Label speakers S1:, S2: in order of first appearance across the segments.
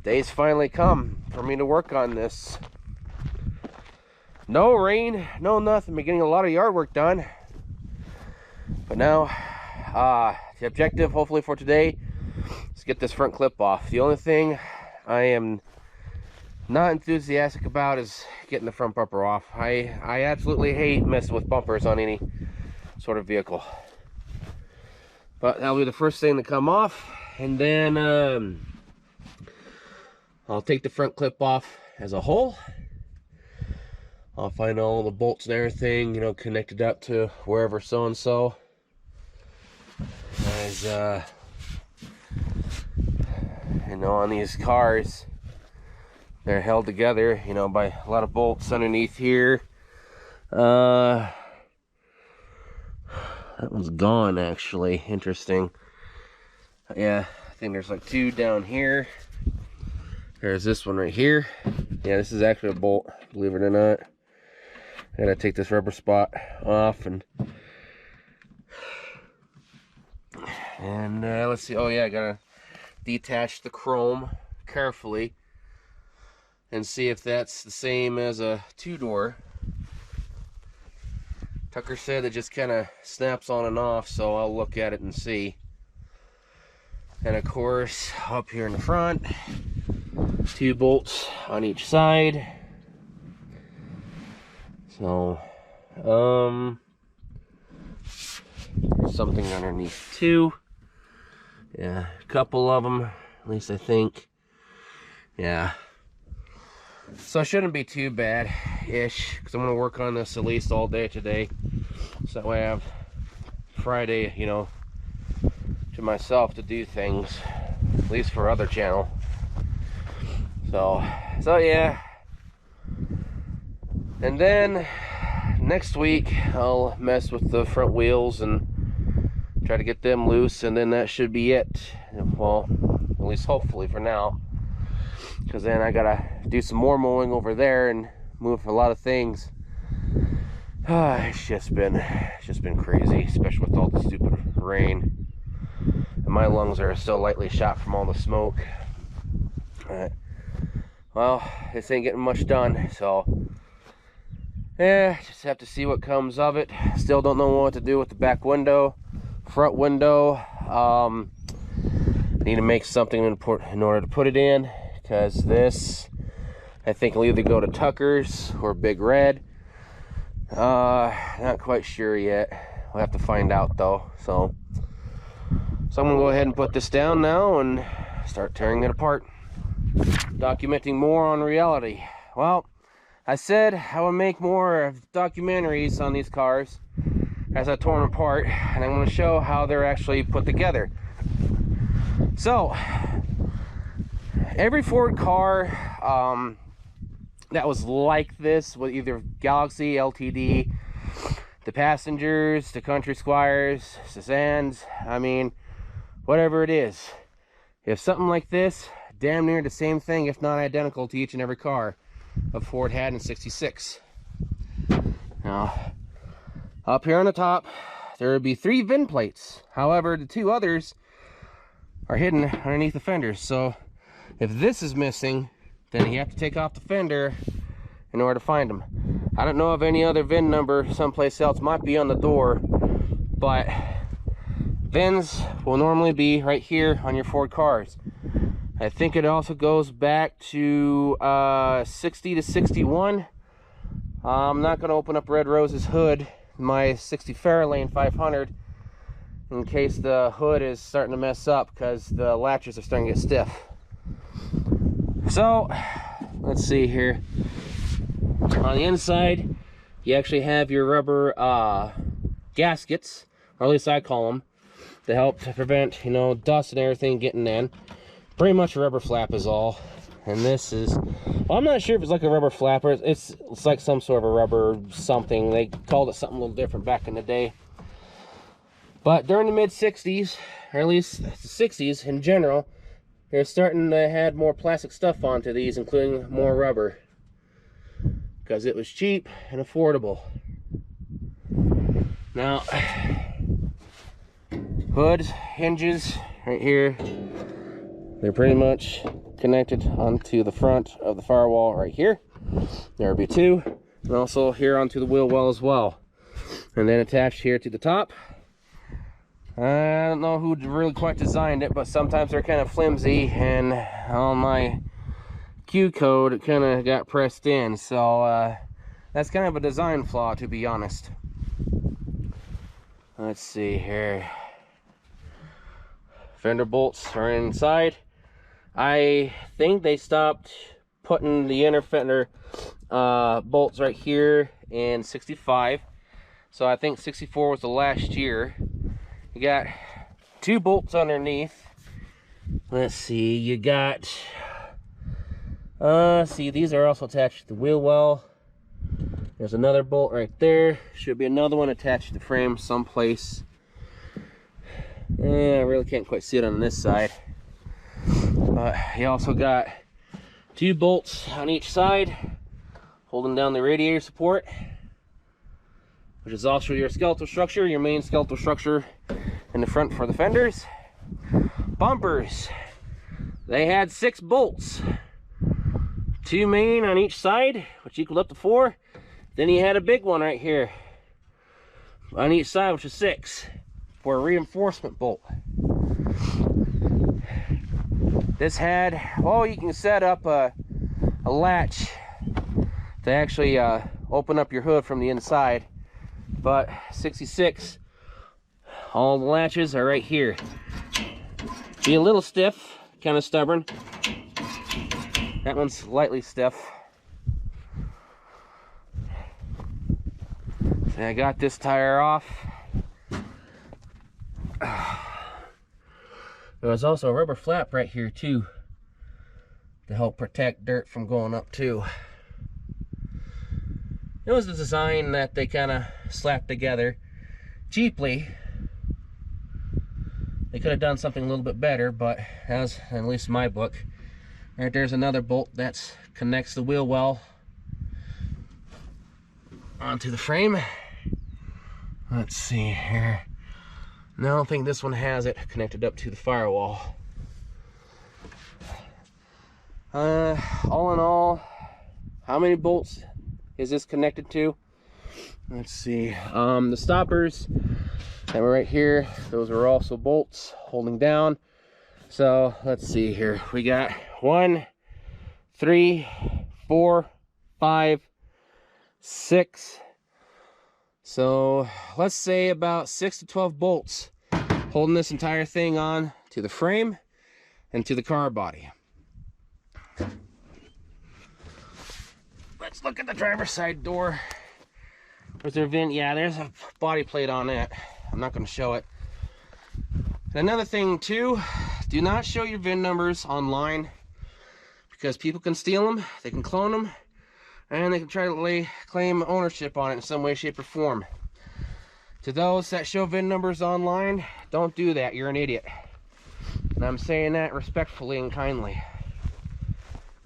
S1: day's finally come for me to work on this. No rain, no nothing. Been getting a lot of yard work done. But now, the objective, hopefully for today, is get this front clip off. The only thing I am not enthusiastic about is getting the front bumper off. I absolutely hate messing with bumpers on any sort of vehicle. But that'll be the first thing to come off, and then I'll take the front clip off as a whole. I'll find all the bolts and everything, you know, connected up to wherever so-and-so. As, you know, on these cars, they're held together, you know, by a lot of bolts underneath here. That one's gone, actually. Interesting. Yeah, I think there's like 2 down here. There's this one right here. Yeah, this is actually a bolt, believe it or not. I gotta take this rubber spot off and let's see. Oh yeah, I gotta detach the chrome carefully and see if that's the same as a 2-door. Tucker said it just kind of snaps on and off, so I'll look at it and see. And of course, up here in the front, 2 bolts on each side. So, there's something underneath too. Yeah, a couple of them, at least I think. Yeah. So it shouldn't be too bad-ish, because I'm going to work on this at least all day today. So that way I have Friday, you know, to myself to do things, at least for other channel. So yeah. And then next week I'll mess with the front wheels and try to get them loose, and then that should be it. Well, at least hopefully for now, because then I gotta do some more mowing over there and move a lot of things. It's just been crazy, especially with all the stupid rain, and my lungs are still lightly shot from all the smoke. Well, this ain't getting much done, so yeah, just have to see what comes of it. Still don't know what to do with the back window, front window. Need to make something in order to put it in, because this, I think, will either go to Tucker's or Big Red. Not quite sure yet. We'll have to find out though. So I'm gonna go ahead and put this down now and start tearing it apart, documenting more on reality. Well, I said I would make more documentaries on these cars as I tore them apart, and I'm going to show how they're actually put together. So, every Ford car that was like this, with either Galaxie, LTD, the Passengers, the Country Squires, sedans, I mean, whatever it is, if something like this, damn near the same thing, if not identical to each and every car of Ford had in '66. Now, up here on the top, there would be 3 VIN plates. However, the 2 others are hidden underneath the fenders. So, if this is missing, then you have to take off the fender in order to find them. I don't know of any other VIN number someplace else. Might be on the door, but VINs will normally be right here on your Ford cars. I think it also goes back to 60 to 61. I'm not going to open up Red Rose's hood, my 60 Fairlane 500, in case the hood is starting to mess up, because the latches are starting to get stiff. So, let's see here. On the inside, you actually have your rubber gaskets, or at least I call them, to help to prevent, you know, dust and everything getting in. Pretty much a rubber flap is all. And this is, well, I'm not sure if it's like a rubber flapper. It's like some sort of a rubber something. They called it something a little different back in the day. But during the mid-60s, or at least the 60s in general, they're starting to add more plastic stuff onto these, including more rubber, because it was cheap and affordable. Now, hoods, hinges right here, they're pretty much connected onto the front of the firewall right here. There will be two, and also here onto the wheel well as well. And then attached here to the top. I don't know who really quite designed it, but sometimes they're kind of flimsy, and on my Q code it kind of got pressed in, so that's kind of a design flaw, to be honest. Let's see here. Fender bolts are inside. I think they stopped putting the inner fender bolts right here in 65, so I think 64 was the last year. You got two bolts underneath. Let's see, you got see, these are also attached to the wheel well. There's another bolt right there. Should be another one attached to the frame someplace. I really can't quite see it on this side. But you also got two bolts on each side holding down the radiator support, which is also your skeletal structure, your main skeletal structure in the front for the fenders. Bumpers, they had 6 bolts, 2 main on each side, which equaled up to 4. Then you had a big one right here on each side, which is 6 for a reinforcement bolt. This had, well, you can set up a latch to actually open up your hood from the inside, but 66, all the latches are right here. Be a little stiff, kind of stubborn. That one's lightly stiff. So I got this tire off. There was also a rubber flap right here too, to help protect dirt from going up too. It was a design that they kind of slapped together cheaply. They could have done something a little bit better, but as at least in my book. Right there's another bolt that connects the wheel well onto the frame. Let's see here. No, I don't think this one has it connected up to the firewall. All in all, how many bolts is this connected to? Let's see. The stoppers that were right here, those are also bolts holding down. So let's see here. We got 1, 3, 4, 5, 6. So let's say about 6 to 12 bolts holding this entire thing on to the frame and to the car body. Let's look at the driver's side door. Where's their VIN? Yeah, there's a body plate on it. I'm not going to show it. Another thing too, do not show your VIN numbers online, because people can steal them, they can clone them, and they can try to claim ownership on it in some way, shape, or form. To those that show VIN numbers online, don't do that. You're an idiot. And I'm saying that respectfully and kindly.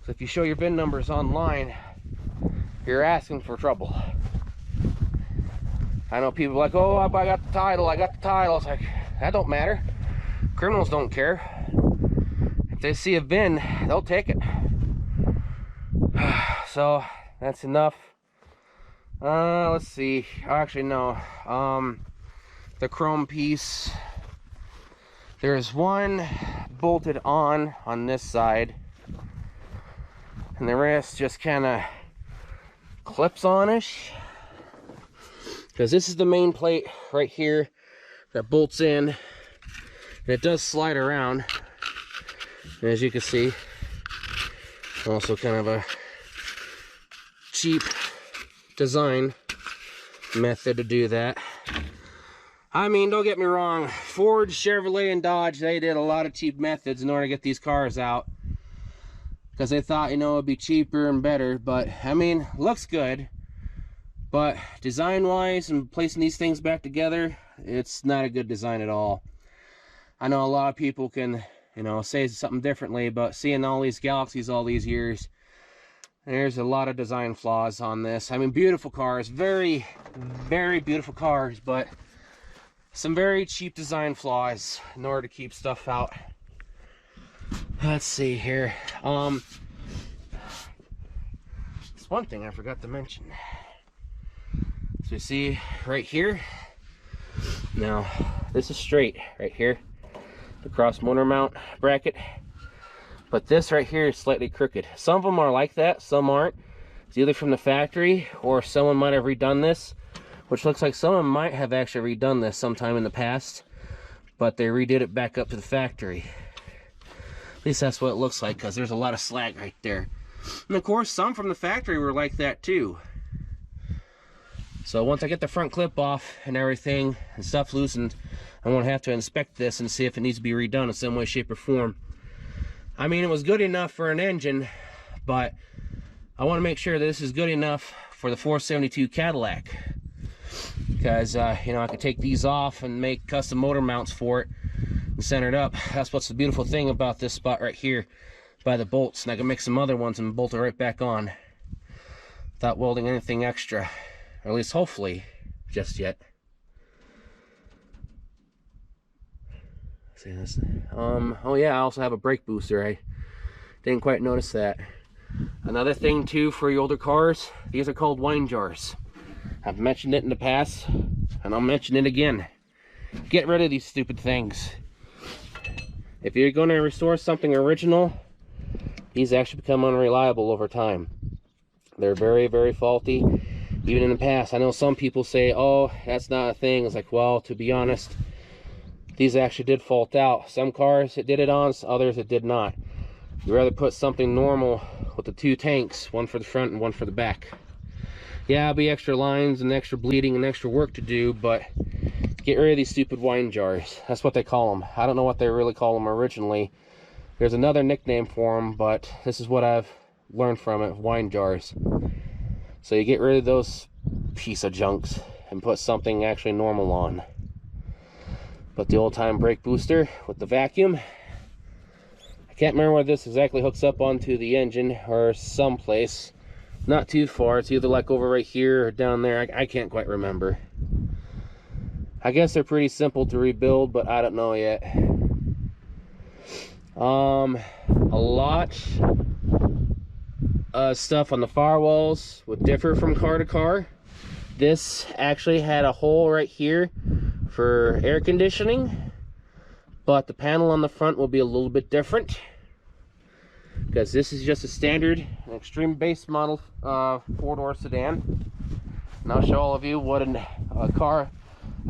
S1: So if you show your VIN numbers online, you're asking for trouble. I know people are like, oh, I got the title, I got the title. It's like, that don't matter. Criminals don't care. If they see a VIN, they'll take it. So that's enough. Let's see. Actually, no. The chrome piece. There's one bolted on this side, and the rest just kind of clips on-ish. Because this is the main plate right here that bolts in, and it does slide around. And as you can see, also kind of a cheap design method to do that. I mean, don't get me wrong, Ford, Chevrolet, and Dodge, they did a lot of cheap methods in order to get these cars out, because they thought, you know, it'd be cheaper and better. But I mean, looks good, but design wise and placing these things back together, it's not a good design at all. I know a lot of people can, you know, say something differently, but seeing all these Galaxies all these years, there's a lot of design flaws on this. I mean, beautiful cars, very, very beautiful cars, but some very cheap design flaws in order to keep stuff out. Let's see here. There's one thing I forgot to mention. So you see right here. Now this is straight right here, the cross motor mount bracket. But this right here is slightly crooked. Some of them are like that, some aren't. It's either from the factory or someone might have redone this, which looks like someone might have actually redone this sometime in the past, but they redid it back up to the factory. At least that's what it looks like, because there's a lot of slag right there. And of course, some from the factory were like that too. So once I get the front clip off and everything and stuff loosened, I'm going to have to inspect this and see if it needs to be redone in some way, shape, or form. I mean, it was good enough for an engine, but I want to make sure that this is good enough for the 472 Cadillac. Because, you know, I could take these off and make custom motor mounts for it and center it up. That's what's the beautiful thing about this spot right here by the bolts. And I can make some other ones and bolt it right back on without welding anything extra. Or at least hopefully, just yet. See this? Oh yeah, I also have a brake booster. I didn't quite notice that. Another thing too for your older cars, these are called wine jars. I've mentioned it in the past, and I'll mention it again. Get rid of these stupid things. If you're going to restore something original, these actually become unreliable over time. They're very, very faulty. Even in the past, I know some people say, oh, that's not a thing. It's like, well, to be honest, these actually did fault out. Some cars it did it on, others it did not. You'd rather put something normal with the two tanks, one for the front and one for the back. Yeah, it'll be extra lines and extra bleeding and extra work to do, but get rid of these stupid wine jars. That's what they call them. I don't know what they really call them originally. There's another nickname for them, but this is what I've learned from it, wine jars. So you get rid of those piece of junks and put something actually normal on. But the old-time brake booster with the vacuum, I can't remember where this exactly hooks up onto the engine or someplace. Not too far. It's either like over right here or down there. I can't quite remember. I guess they're pretty simple to rebuild, but I don't know yet. A lot stuff on the firewalls would differ from car to car. This actually had a hole right here for air conditioning, but the panel on the front will be a little bit different because this is just a standard extreme base model 4-door sedan. And I'll show all of you what a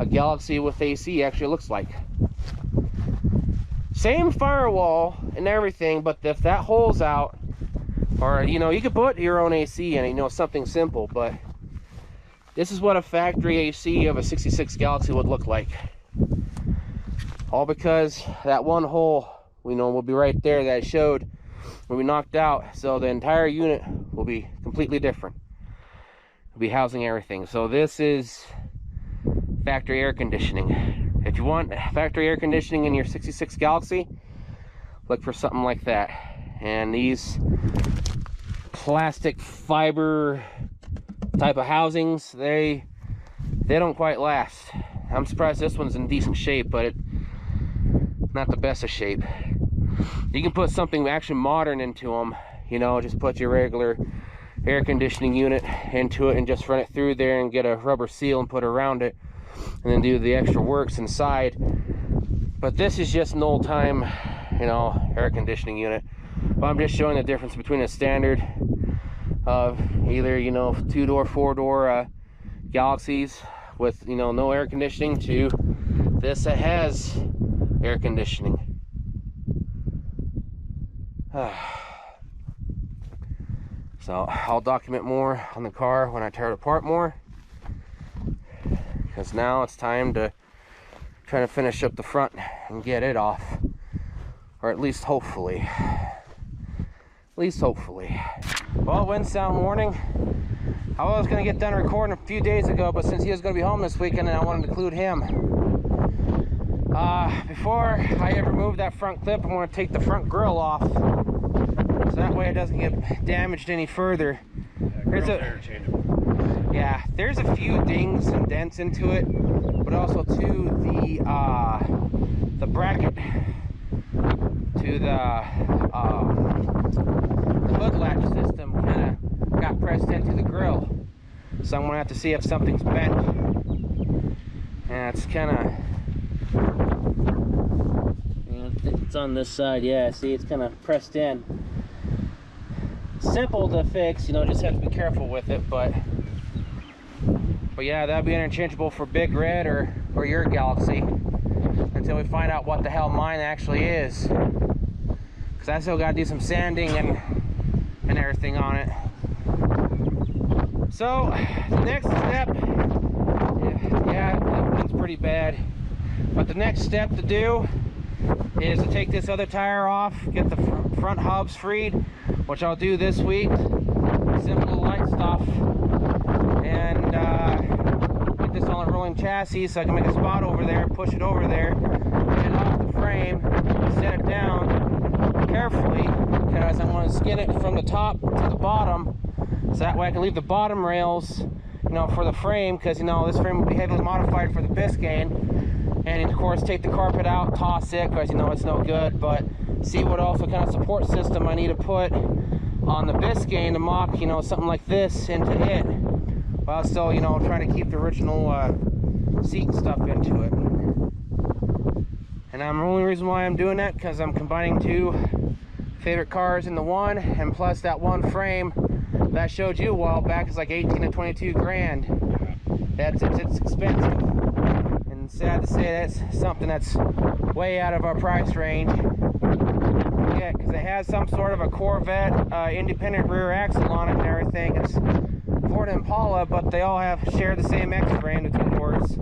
S1: Galaxie with AC actually looks like. Same firewall and everything, but if that hole's out, or you know, you could put your own AC in it, you know, something simple, but this is what a factory AC of a 66 Galaxie would look like. All because that one hole, you know, will be right there that I showed when we knocked out. So the entire unit will be completely different. We'll be housing everything. So this is factory air conditioning. If you want factory air conditioning in your 66 Galaxie, look for something like that. And these plastic fiber type of housings, they don't quite last. I'm surprised this one's in decent shape, but it's not the best of shape. You can put something actually modern into them, you know, just put your regular air conditioning unit into it and just run it through there and get a rubber seal and put it around it and then do the extra works inside. But this is just an old-time, you know, air conditioning unit. But I'm just showing the difference between a standard of either, you know, 2-door, 4-door Galaxies with, you know, no air conditioning to this that has air conditioning. So I'll document more on the car when I tear it apart more, because now it's time to try to finish up the front and get it off, or at least hopefully. Well, wind sound warning. I was going to get done recording a few days ago, but since he was going to be home this weekend and I wanted to include him, before I ever move that front clip, I want to take the front grille off so that way it doesn't get damaged any further. There's a few dings and dents into it, but also too the bracket to the hood latch system kind of got pressed into the grill. So I'm gonna have to see if something's bent. And it's kind of, it's on this side, yeah, see, it's kind of pressed in. Simple to fix, you know, just have to be careful with it, but yeah, that'd be interchangeable for Big Red or your Galaxie until we find out what the hell mine actually is, because I still got to do some sanding and everything on it. So the next step, yeah, it's pretty bad, but the next step to do is to take this other tire off, get the front hubs freed, which I'll do this week. Simple light stuff, and get this on a rolling chassis so I can make a spot over there, push it over there, get it off the frame, set it down carefully, because I'm going to skin it from the top to the bottom, so that way I can leave the bottom rails, you know, for the frame, because, you know, this frame will be heavily modified for the Biscayne. And of course take the carpet out, toss it, because, you know, it's no good, but see what also kind of support system I need to put on the Biscayne to mock, you know, something like this into it, while still, you know, trying to keep the original seat and stuff into it. And the only reason why I'm doing that, because I'm combining two favorite cars into one, and plus that one frame that I showed you a while back is like 18 to 22 grand. It's expensive. And sad to say, that's something that's way out of our price range. Yeah, because it has some sort of a Corvette independent rear axle on it and everything. It's Ford Impala, but they all share the same X-frame, the two doors.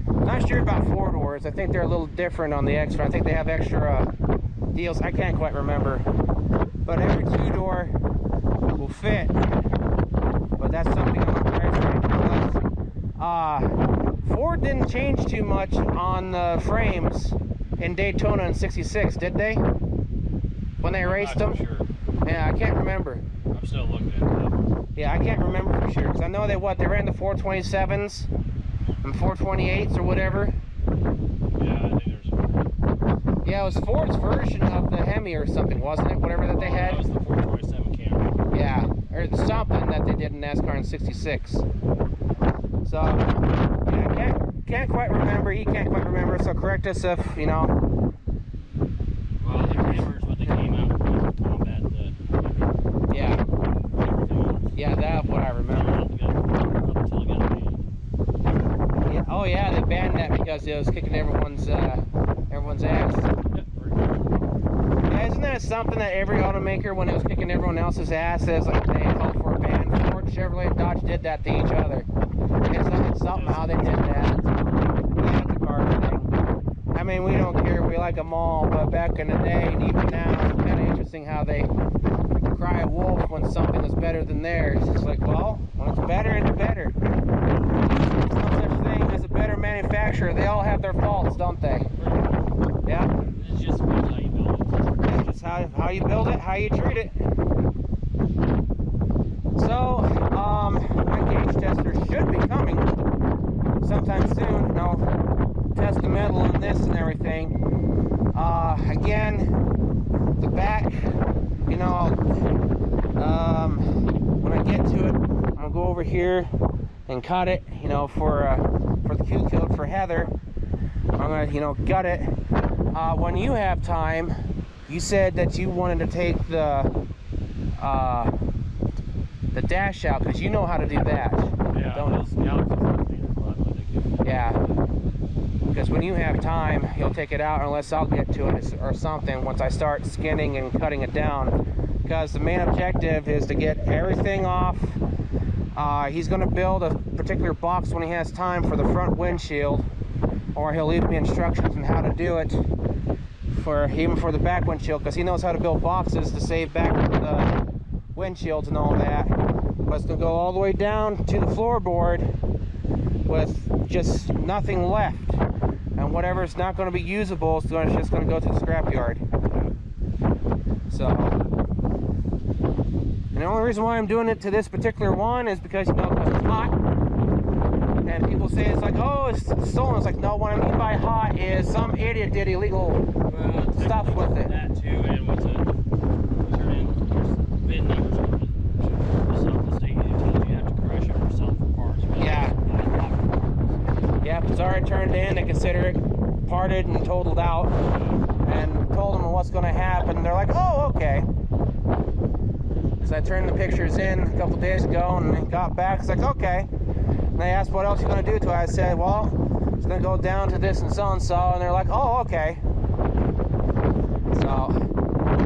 S1: Not sure about four doors. I think they're a little different on the X-frame. I think they have extra deals. I can't quite remember. But every two door will fit. But that's something on the price range. Ford didn't change too much on the frames in Daytona and 66, did they? When they raced them?
S2: Sure.
S1: Yeah, I can't remember.
S2: I'm still looking at it.
S1: Yeah, I can't remember for sure, because I know they ran the 427s and 428s or whatever.
S2: Yeah, I think there's.
S1: Yeah, it was Ford's version of the Hemi or something, wasn't it? Whatever that they had.
S2: That was the 427 Camry.
S1: Yeah, or something that they did in NASCAR in 66. So, yeah, can't quite remember. He can't quite remember. So correct us if, you know.
S2: Well, the Camrys, what they came out with the combat,
S1: Yeah. Yeah, that's what I remember. Yeah. Oh yeah, they banned that because it was kicking everyone's ass. Yeah, isn't that something that every automaker, when it was kicking everyone else's ass, says like they called for a ban? Ford, Chevrolet, and Dodge did that to each other. It's something how they did that. Yeah, the car thing. I mean, we don't care. We like them all. But back in the day, and even now, it's kind of interesting how they cry wolf when something is better than theirs. It's like, well, when it's better, it's better. There's no such thing as a better manufacturer. They all have their faults, don't they? Yeah.
S2: It's just how you build it.
S1: It's just how you build it, how you treat it. So, my gauge tester should be coming sometime soon. You know, test the metal and this and everything. Again, the back, you know, when I get to it, I'm gonna go over here and cut it, you know, for the Q Code for Heather. I'm gonna, you know, gut it. When you have time, you said that you wanted to take the dash out, because you know how to do that.
S2: Yeah,
S1: don't you? Yeah, because when you have time, you'll take it out, unless I'll get to it or something once I start skinning and cutting it down, because the main objective is to get everything off. He's going to build a particular box when he has time for the front windshield, or he'll leave me instructions on how to do it even for the back windshield, because he knows how to build boxes to save back the windshields and all that. But it's going to go all the way down to the floorboard with just nothing left, and whatever's not going to be usable is just going to go to the scrapyard. So, and the only reason why I'm doing it to this particular one is because, you know, it's hot, and And people say it's like, oh, it's stolen. It's like, no, what I mean by hot is some idiot did illegal stuff with it.
S2: That too, and what's it? Turn in VIN numbers on it. Yourself, the state utility, you have to crash it yourself for parts.
S1: Yeah. Yeah, it's already turned in. They consider it parted and totaled out, and told them what's going to happen. They're like, oh, okay. Because I turned the pictures in a couple days ago and got back. It's like, okay. And they asked what else you're going to do to it. I said, well, it's going to go down to this and so and so. And they're like, oh, okay. So,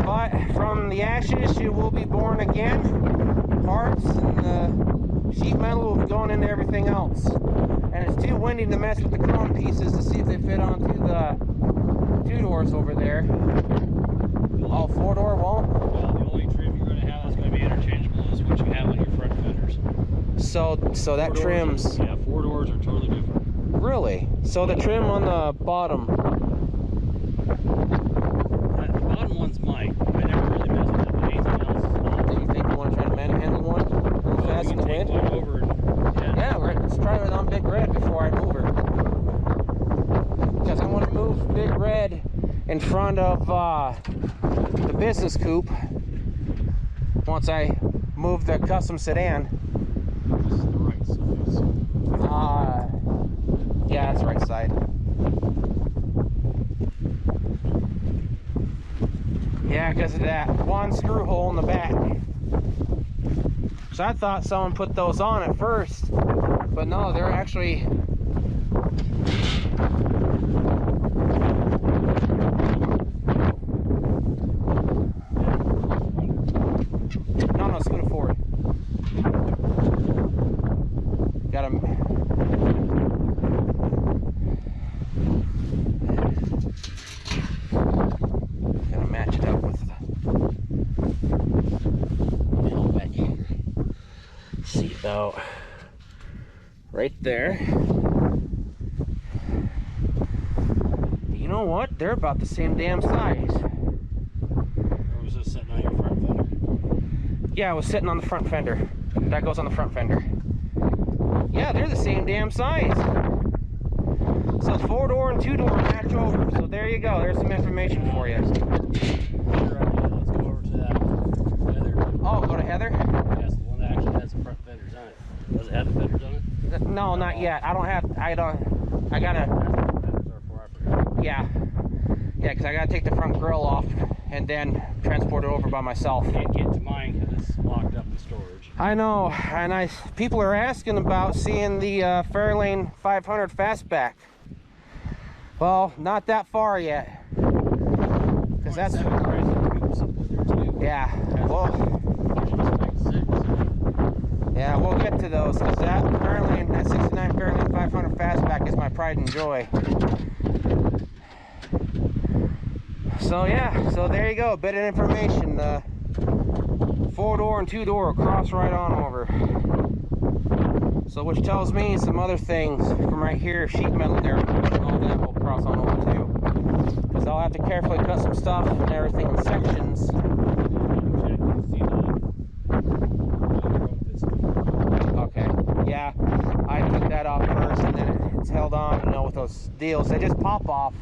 S1: but from the ashes, you will be born again. Parts and the sheet metal will be going into everything else. And it's too windy to mess with the chrome pieces to see if they fit onto the 2 doors over there. All 4-door won't.
S2: Well, the only trim you're going to have that's going to be interchangeable is what you have on your front fenders.
S1: So that trims.
S2: Yeah, 4 doors are totally different.
S1: Really? So the trim on the bottom.
S2: The bottom one's mine. I never really messed with it, but anything else is not.
S1: Do you think you want to try to manhandle one real fast in the wind?
S2: Over and,
S1: Yeah, let's try it on Big Red before I move her. Because I want to move Big Red in front of the business coupe once I move the custom sedan.
S2: This is the right side.
S1: Yeah, that's the right side. Yeah, because of that one screw hole in the back. So I thought someone put those on at first, but no, they're actually... No, scoot it forward. Got them. Gotta match it up with the helmet. Seatbelt right there. You know what? They're about the same damn size.
S2: Or was this sitting on your front fender?
S1: Yeah, I was sitting on the front fender. That goes on the front fender. Yeah, they're the same damn size. So 4-door and 2-door match over. So there you go. There's some information for you.
S2: Let's go over to that Heather.
S1: Oh, go to Heather?
S2: Yes, the one that actually has the front fenders on it. Does it have the fenders on it?
S1: No, not yet. I gotta,
S2: That's what the fenders are for, I forgot.
S1: yeah, because I gotta take the front grille off and then transport it over by myself.
S2: Can't get to mine because it's locked up in storage.
S1: I know, and people are asking about seeing the Fairlane 500 Fastback. Well, not that far yet, because that's, yeah, well, yeah, we'll get to those, because that Fairlane, that 69 Fairlane 500 Fastback is my pride and joy. So yeah, so there you go, a bit of information. 4-door and 2-door cross right on over. So which tells me some other things from right here, sheet metal and everything, all that will cross on over too. Because I'll have to carefully cut some stuff and everything in sections. Okay, yeah, I took that off first and then it's held on, you know, with those deals. They just pop off.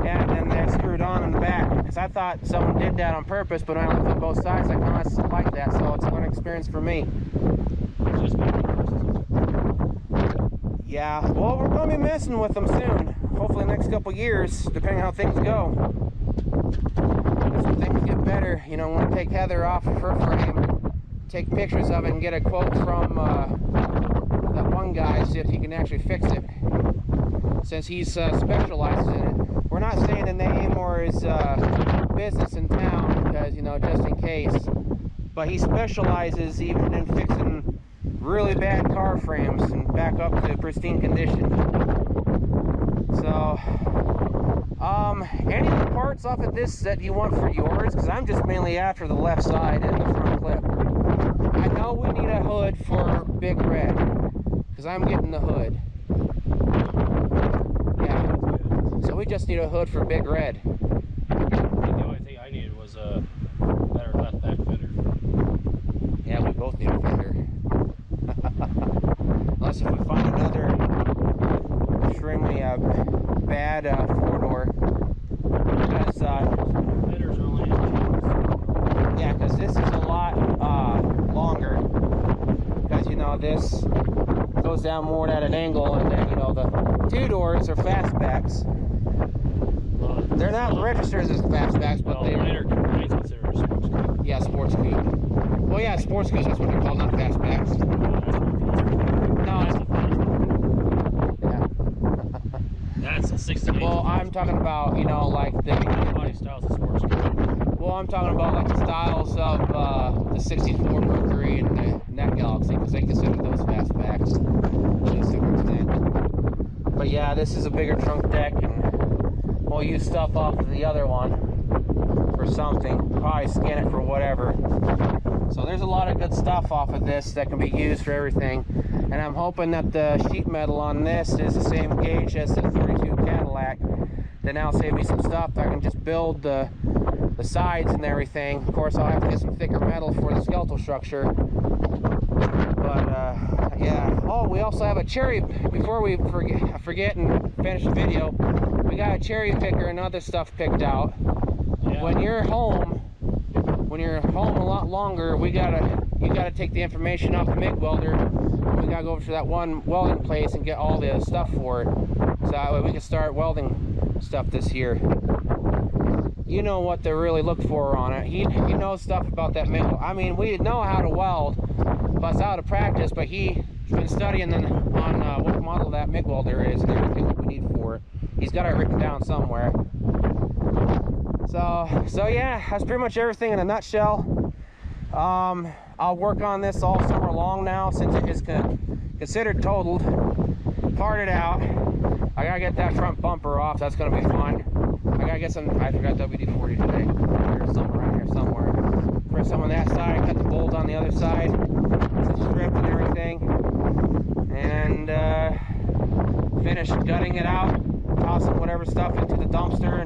S1: Yeah, and then they're screwed on in the back. Because I thought someone did that on purpose, but when I looked on both sides, like, no, it's like that, so it's an experience for me. Yeah, well, we're going to be messing with them soon. Hopefully the next couple years, depending on how things go. As things get better, you know, when we take Heather off of her frame, take pictures of it and get a quote from that one guy, see if he can actually fix it. Since he's specializes in it. We're not saying the name or his business in town because, you know, just in case. But he specializes even in fixing really bad car frames and back up to pristine condition. So, any of the parts off of this that you want for yours, because I'm just mainly after the left side and the front clip. I know we need a hood for Big Red, because I'm getting the hood. Yeah, so we just need a hood for Big Red.
S2: The only thing I needed was a better left back fender.
S1: Yeah, we both need a fender. Unless if we find another had a 4-door. Because,
S2: Headers are only 18.
S1: yeah, because this is a lot longer. Because, you know, this goes down more at an angle, and then, you know, the 2-doors are fastbacks. They're not registered as fastbacks, but they
S2: later mine's considered a sports coupe.
S1: Yeah, sports coupe. Well, yeah, sports coupes, that's what they're called, not fastbacks. No,
S2: That's a fastback.
S1: yeah.
S2: That's a 68.
S1: Well, I'm talking about, you know, like the
S2: body styles of sports coupe.
S1: well, I'm talking about like the styles of the 64 Mercury and the Net Galaxie, because they consider those fastbacks to a certain extent. But yeah, this is a bigger trunk deck, and we'll use stuff off of the other one for something. Probably scan it for whatever. So there's a lot of good stuff off of this that can be used for everything. And I'm hoping that the sheet metal on this is the same gauge as the 32 Cadillac. Then that'll save me some stuff. I can just build the sides and everything. Of course, I'll have to get some thicker metal for the skeletal structure. But yeah. Oh, we also have a cherry. Before we forget and finish the video, we got a cherry picker and other stuff picked out.
S2: Yeah.
S1: When you're home a lot longer, you gotta take the information off the MIG welder. We gotta go over to that one welding place and get all the stuff for it, so that way we can start welding stuff this year. You know what to really look for on it. He knows stuff about that MIG. I mean, we know how to weld, but it's out of practice. But he's been studying on what model that MIG welder is and everything that we need for it. He's got it written down somewhere. So yeah, that's pretty much everything in a nutshell. I'll work on this all summer long now, since it is considered totaled. Part it out. I gotta get that front bumper off. That's gonna be fun. I gotta get some. I forgot WD-40 today. There's some around here somewhere. Put some on that side. Cut the bolt on the other side. Some strip and everything. And finish gutting it out. Tossing whatever stuff into the dumpster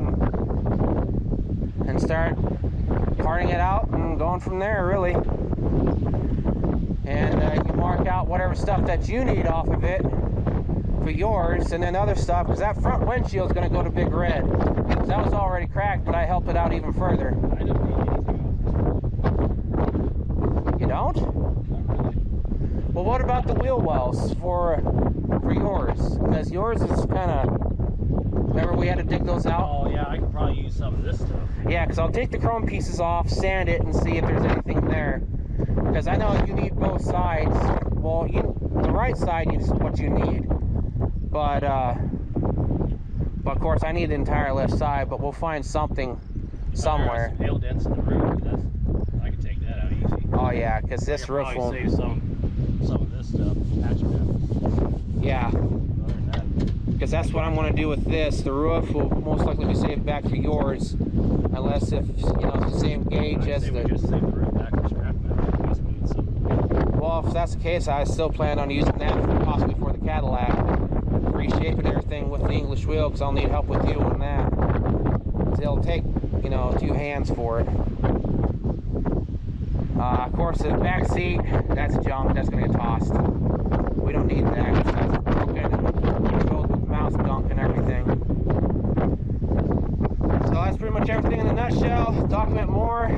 S1: and start parting it out and going from there, really. And you can mark out whatever stuff that you need off of it for yours, and then other stuff, because that front windshield is going to go to Big Red. So that was already cracked, but I helped it out even further.
S2: I don't need anything off.
S1: You don't?
S2: Not really.
S1: Well, what about the wheel wells for yours? Because yours is kind of... Remember we had to dig those out?
S2: Oh yeah, I could probably use some of this stuff.
S1: Yeah, because I'll take the chrome pieces off, sand it, and see if there's anything there. Because I know you need both sides. Well, the right side is what you need. But of course I need the entire left side, but we'll find something somewhere.
S2: There's hail dents in the roof, but I can take that out easy.
S1: Oh yeah, because this roof will
S2: save some of this stuff, patch it up.
S1: Yeah.
S2: Other than that,
S1: Because that's what I'm going to do with this. The roof will most likely be saved back for yours, unless if you know it's the same gauge as
S2: we
S1: the.
S2: just save the roof back for scrap metal in case we need some.
S1: Well, if that's the case, I still plan on using that possibly for the Cadillac, reshaping everything with the English wheel, because I'll need help with you on that. So it'll take, you know, 2 hands for it. Of course, the back seat, that's junk. That's going to get tossed. We don't need that, because that's broken and filled with mouse gunk and everything. So that's pretty much everything in a nutshell. Document more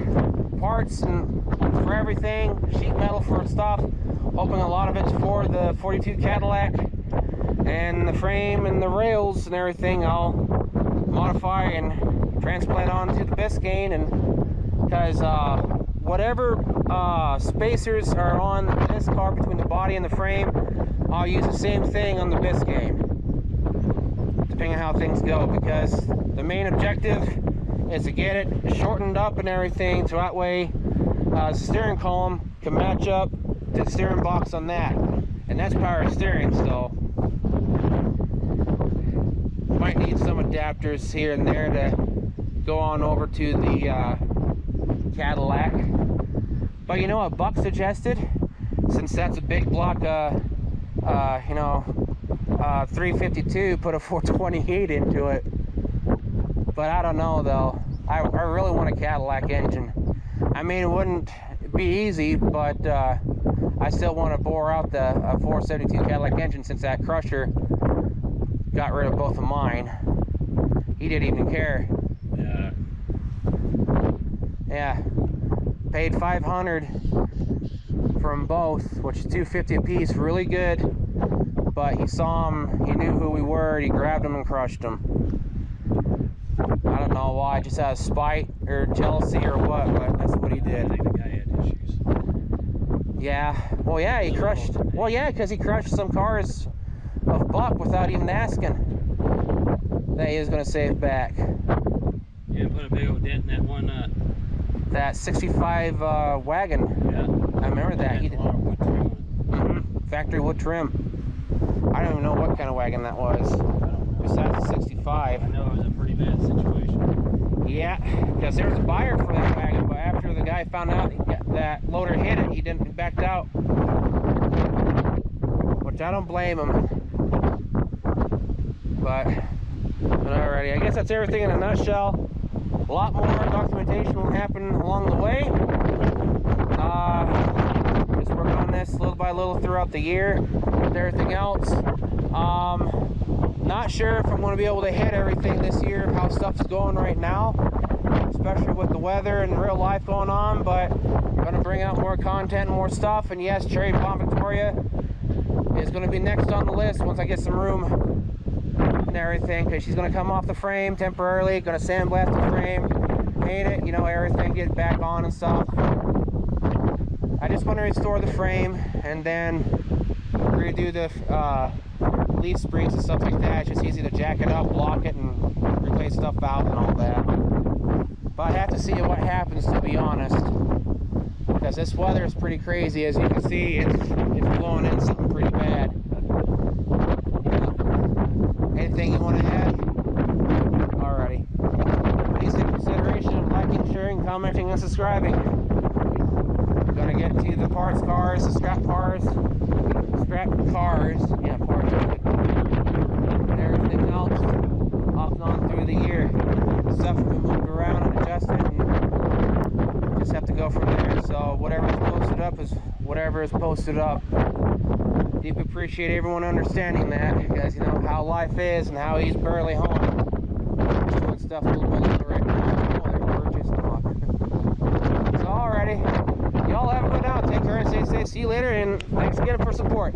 S1: parts and for everything, sheet metal for stuff. Hoping a lot of it's for the 42 Cadillac, and the frame and the rails and everything I'll modify and transplant onto the Biscayne, and because whatever spacers are on this car between the body and the frame, I'll use the same thing on the Biscayne, depending on how things go, because the main objective is to get it shortened up and everything, so that way the steering column can match up to the steering box on that, and that's power steering. So might need some adapters here and there to go on over to the Cadillac. But you know what Buck suggested, since that's a big block, you know, 352, put a 428 into it. But I don't know though. I really want a Cadillac engine. I mean, it wouldn't be easy, but I still want to bore out the 472 Cadillac engine, since that Crusher got rid of both of mine. He didn't even care.
S2: Yeah.
S1: Yeah. Paid $500 from both, which is $250 a piece. Really good. But he saw him. He knew who we were. He grabbed him and crushed him. I don't know why. Just out of spite or jealousy or what, but that's what he
S2: I
S1: did.
S2: think the guy had issues.
S1: Yeah. Well, yeah, he crushed. Well, yeah, because he crushed some cars of buck without even asking that he was going to save back.
S2: Yeah, put a big old dent in that one.
S1: That 65 wagon.
S2: Yeah.
S1: I remember that. He
S2: Had
S1: did.
S2: a lot of wood trim on it.
S1: Factory wood trim. I don't even know what kind of wagon that was.
S2: I don't know.
S1: Besides the 65.
S2: I know it was a pretty bad situation.
S1: Yeah, because there was a buyer for that wagon, but after the guy found out that loader hit it, he didn't backed out. Which I don't blame him. But alrighty, I guess that's everything in a nutshell. A lot more documentation will happen along the way. Just working on this little by little throughout the year with everything else. Not sure if I'm going to be able to hit everything this year, how stuff's going right now, especially with the weather and real life going on, but I'm going to bring out more content and more stuff. And yes, Cherry Bomb Victoria is going to be next on the list once I get some room and everything, because she's going to come off the frame temporarily, going to sandblast the frame, paint it, you know, everything, get it back on and stuff. I just want to restore the frame and then redo the leaf springs and stuff like that. It's just easy to jack it up, block it, and replace stuff out and all that. But I have to see what happens, to be honest, because this weather is pretty crazy. As you can see, it's blowing in something pretty bad. Anything you want to add? Alrighty. Please take consideration of liking, sharing, commenting, and subscribing. We're gonna get to the parts cars, the scrap cars, yeah, parts, and everything else off and on through the year. Stuff will be moved around and adjusted, and just have to go from there. So whatever is posted up is whatever is posted up. Deeply appreciate everyone understanding that, because you know how life is and how he's barely home. He's doing stuff a little bit later right now. Oh, there's bird chasing them off. So alrighty, y'all have a good night. Take care and stay safe. See you later, and thanks again for support.